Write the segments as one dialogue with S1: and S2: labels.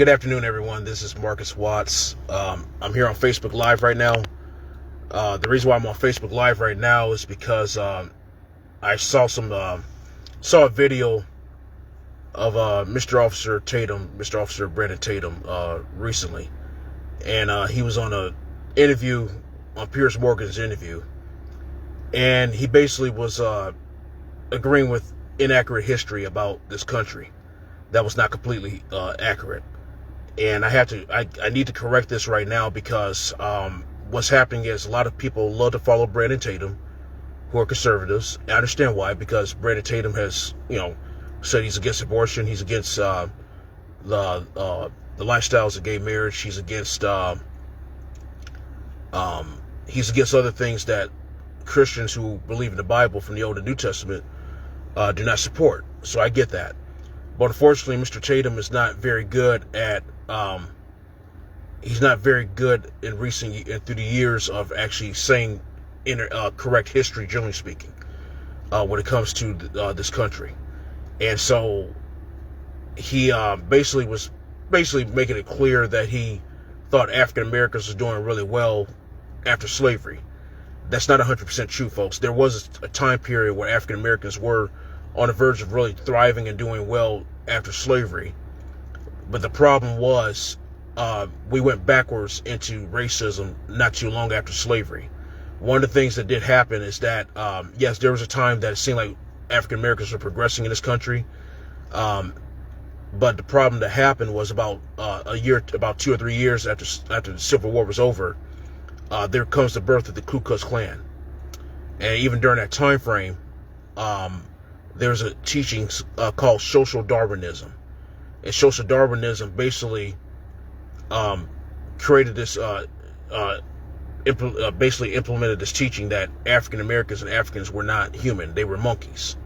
S1: Good afternoon, everyone. This is Marcus Watts. I'm here on Facebook Live right now. The reason why I'm on Facebook Live right now is because I saw a video of Mr. Officer Brandon Tatum, recently, and he was on a interview on Piers Morgan's interview, and he basically was agreeing with inaccurate history about this country that was not completely accurate. And I need to correct this right now because what's happening is a lot of people love to follow Brandon Tatum who are conservatives. I understand why, because Brandon Tatum has, said he's against abortion, he's against the lifestyles of gay marriage, he's against other things that Christians who believe in the Bible from the Old and New Testament do not support. So I get that. But unfortunately, Mr. Tatum is not very good at, he's not very good in through the years of actually saying correct history, generally speaking, when it comes to this country. And so he was making it clear that he thought African Americans were doing really well after slavery. That's not 100% true, folks. There was a time period where African Americans were on the verge of really thriving and doing well after slavery. But the problem was we went backwards into racism not too long after slavery. One of the things that did happen is that, yes, there was a time that it seemed like African Americans were progressing in this country. But the problem that happened was about 2 or 3 years after the Civil War was over, there comes the birth of the Ku Klux Klan. And even during that time frame, there's a teaching called social Darwinism. And social Darwinism basically created this, basically implemented this teaching that African Americans and Africans were not human, they were monkeys.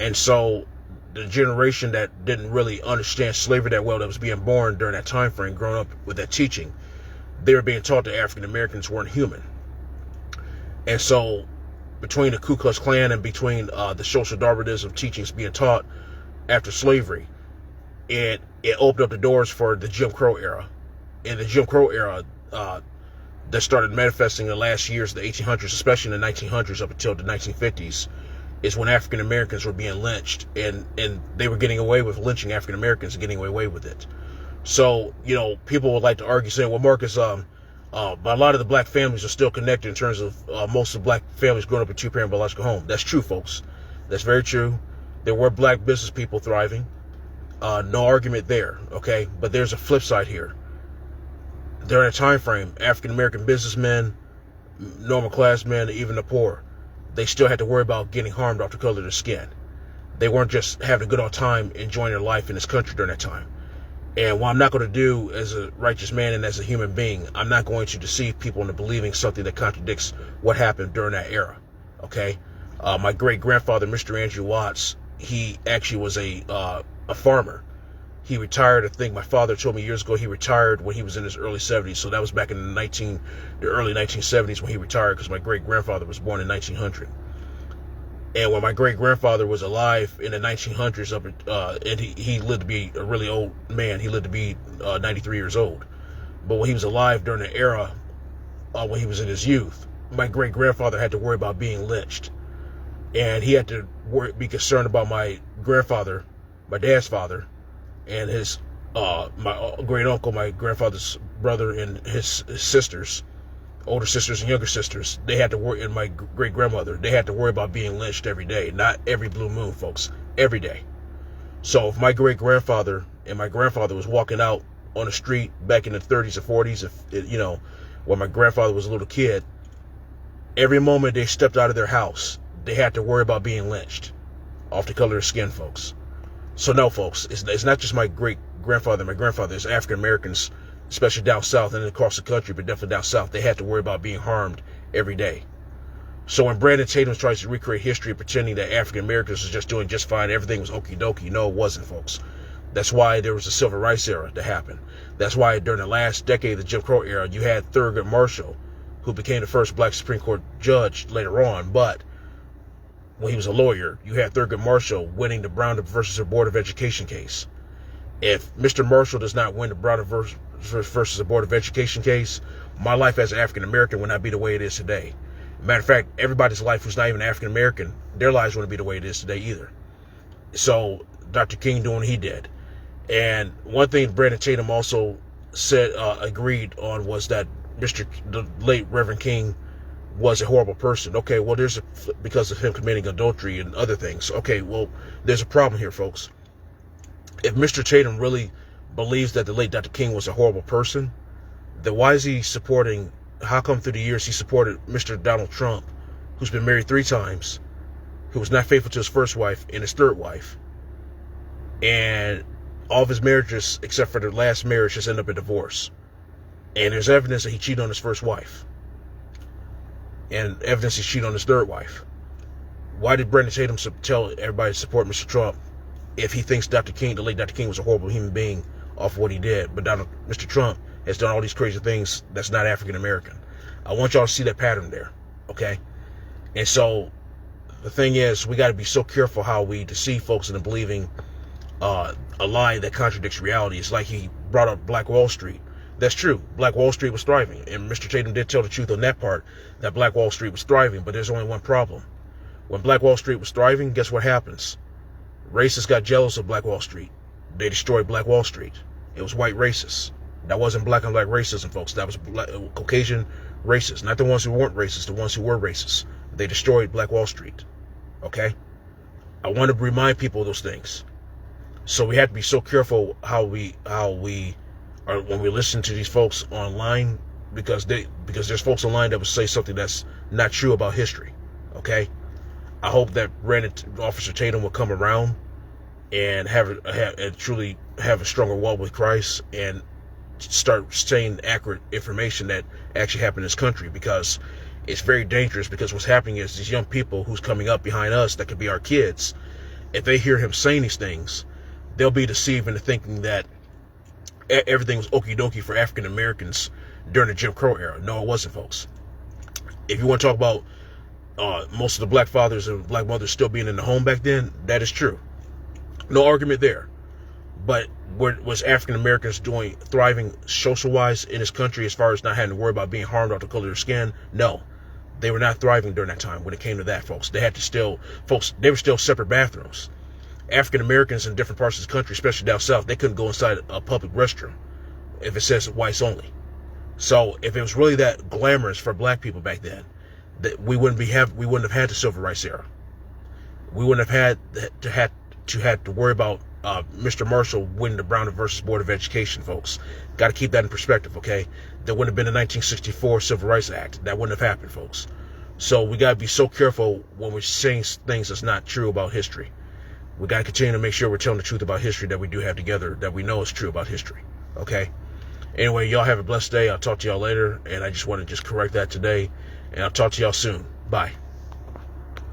S1: And so the generation that didn't really understand slavery that well, that was being born during that time frame, growing up with that teaching, they were being taught that African Americans weren't human. And so between the Ku Klux Klan and between the social Darwinism teachings being taught after slavery, it opened up the doors for the Jim Crow era. And the Jim Crow era that started manifesting in the last years of the 1800s, especially in the 1900s up until the 1950s, is when African Americans were being lynched, and they were getting away with lynching African Americans and getting away with it. So, people would like to argue saying, well, Marcus, but a lot of the black families are still connected in terms of most of the black families growing up in two-parent biological home. That's true, folks. That's very true. There were black business people thriving. No argument there, okay? But there's a flip side here. During a time frame, African-American businessmen, normal class men, even the poor, they still had to worry about getting harmed off the color of their skin. They weren't just having a good old time enjoying their life in this country during that time. And what I'm not going to do as a righteous man and as a human being, I'm not going to deceive people into believing something that contradicts what happened during that era, okay? My great-grandfather, Mr. Andrew Watts, he actually was a farmer. He retired, I think my father told me years ago, he retired when he was in his early 70s. So that was back in the early 1970s when he retired, because my great-grandfather was born in 1900. And when my great-grandfather was alive in the 1900s, and he lived to be a really old man. He lived to be 93 years old. But when he was alive during the era, when he was in his youth, my great-grandfather had to worry about being lynched. And he had to be concerned about my grandfather, my dad's father, and his my great uncle, my grandfather's brother, and his sisters, older sisters and younger sisters. They had to worry, and my great grandmother, they had to worry about being lynched every day. Not every blue moon, folks, every day. So if my great grandfather and my grandfather was walking out on the street back in the 30s or 40s, when my grandfather was a little kid, every moment they stepped out of their house, they had to worry about being lynched off the color of skin, folks. So no, folks, it's not just my great-grandfather and my grandfather. It's African Americans, especially down south and across the country, but definitely down south. They had to worry about being harmed every day. So when Brandon Tatum tries to recreate history pretending that African Americans was just doing just fine, everything was okie dokie, no, it wasn't, folks. That's why there was a civil rights era that happened. That's why during the last decade of the Jim Crow era, you had Thurgood Marshall, who became the first black Supreme Court judge later on, but when he was a lawyer, you had Thurgood Marshall winning the Brown versus the Board of Education case. If Mr. Marshall does not win the Brown versus the Board of Education case, my life as an African American would not be the way it is today. Matter of fact, everybody's life who's not even African American, their lives wouldn't be the way it is today either. So Dr. King doing what he did. And one thing Brandon Tatum also said, agreed on, was that the late Reverend King was a horrible person. Okay, well, because of him committing adultery and other things. Okay, well, there's a problem here, folks. If Mr. Tatum really believes that the late Dr. King was a horrible person, then why is he supporting, how come through the years he supported Mr. Donald Trump, who's been married 3 times, who was not faithful to his first wife and his third wife, and all of his marriages, except for the last marriage, just end up in divorce. And there's evidence that he cheated on his first wife, and evidence he cheated on his third wife. Why did Brandon Tatum tell everybody to support Mr. Trump if he thinks Dr. King, the late Dr. King, was a horrible human being off of what he did? But Mr. Trump has done all these crazy things that's not African American. I want y'all to see that pattern there, okay? And so the thing is, we got to be so careful how we deceive folks into believing a lie that contradicts reality. It's like he brought up Black Wall Street. That's true. Black Wall Street was thriving, and Mr. Tatum did tell the truth on that part, that Black Wall Street was thriving. But there's only one problem. When Black Wall Street was thriving, guess what happens? Racists got jealous of Black Wall Street. They destroyed Black Wall Street. It was white racists. That wasn't black on black racism, folks. That was Caucasian racists, not the ones who weren't racist, the ones who were racist. They destroyed Black Wall Street. Okay? I want to remind people of those things. So we have to be so careful how we are when we listen to these folks online, because there's folks online that will say something that's not true about history. Okay? I hope that Officer Tatum will come around and truly have a stronger walk with Christ and start saying accurate information that actually happened in this country, because it's very dangerous. Because what's happening is these young people who's coming up behind us, that could be our kids, if they hear him saying these things, they'll be deceived into thinking that everything was okie dokie for African Americans during the Jim Crow era. No, it wasn't, folks. If you want to talk about most of the black fathers and black mothers still being in the home back then, that is true. No argument there. But was African Americans thriving social-wise in this country as far as not having to worry about being harmed off the color of their skin? No. They were not thriving during that time when it came to that, folks. They were still separate bathrooms. African Americans in different parts of the country, especially down south, they couldn't go inside a public restroom if it says whites only. So if it was really that glamorous for black people back then, that we wouldn't have had the civil rights era. We wouldn't have had to worry about Mr. Marshall winning the Brown versus Board of Education, folks. Got to keep that in perspective, okay? There wouldn't have been a 1964 Civil Rights Act. That wouldn't have happened, folks. So we got to be so careful when we're saying things that's not true about history. We got to continue to make sure we're telling the truth about history that we do have together, that we know is true about history, okay? Anyway, y'all have a blessed day. I'll talk to y'all later, and I just want to correct that today, and I'll talk to y'all soon. Bye.